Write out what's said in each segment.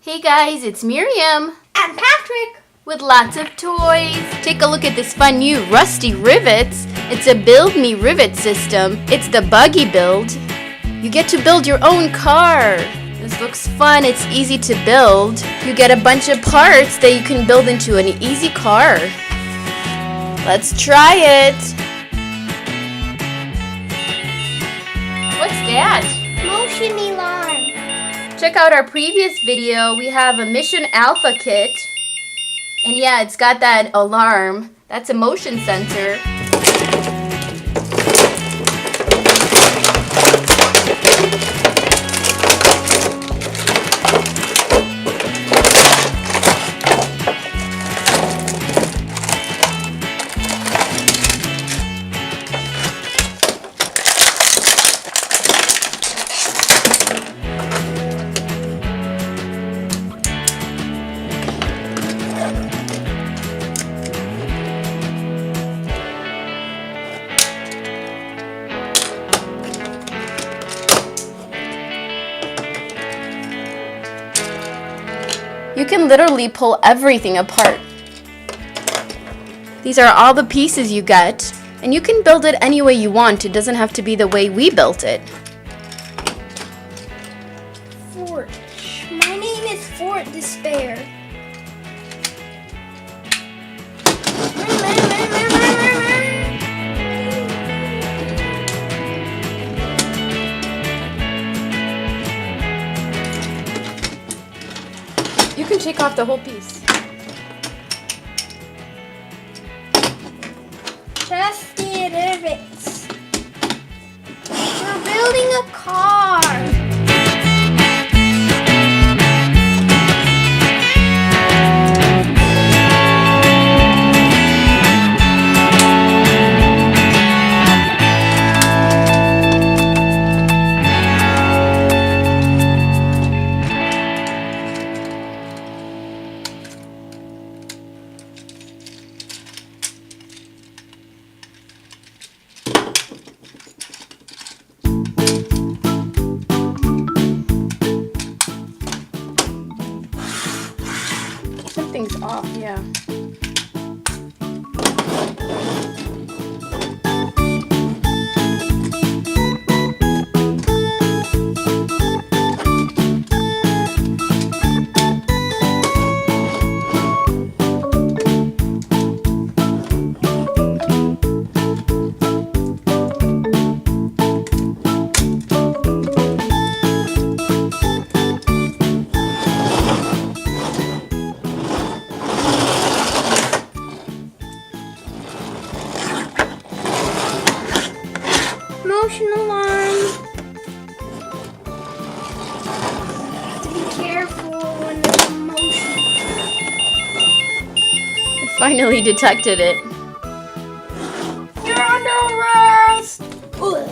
Hey guys, it's Miriam and Patrick with lots of toys. Take a look at this fun new rusty rivets. It's a build me rivet system. It's the buggy build. You get to build your own car. This looks fun. It's easy to build. You get a bunch of parts that you can build into an easy car. Let's try it. What's that? motion alarm. Check out our previous video. We have a Mission Alpha kit. And yeah, it's got that alarm. That's a motion sensor. You can literally pull everything apart. These are all the pieces you get, and you can build it any way you want. It doesn't have to be the way we built it. Fort. My name is Fort Despair. You can take off the whole piece. Just the rivets. We're building a car. Something's off, yeah. Motion alarm. Have to be careful when there's a motion. It finally detected it. You're under arrest. You're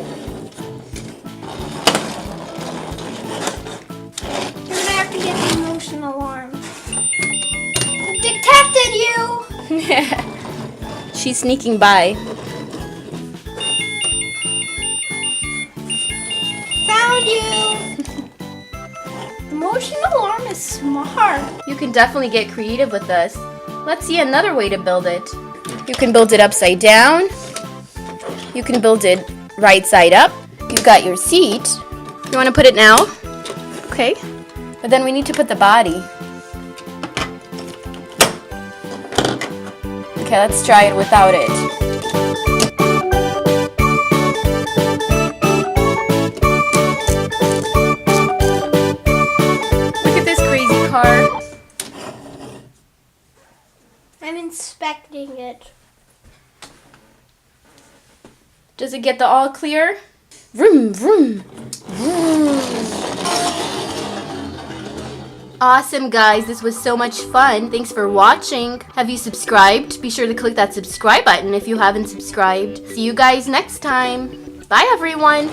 gonna have to get the motion alarm. It detected you. She's sneaking by. Found you. The motion alarm is smart. You can definitely get creative with this. Let's see another way to build it. You can build it upside down. You can build it right side up. You've got your seat. You want to put it now? Okay. But then we need to put the body. Okay, let's try it without it. I'm inspecting it. Does it get the all clear? Vroom, vroom, vroom. Awesome, guys. This was so much fun. Thanks for watching. Have you subscribed? Be sure to click that subscribe button if you haven't subscribed. See you guys next time. Bye, everyone.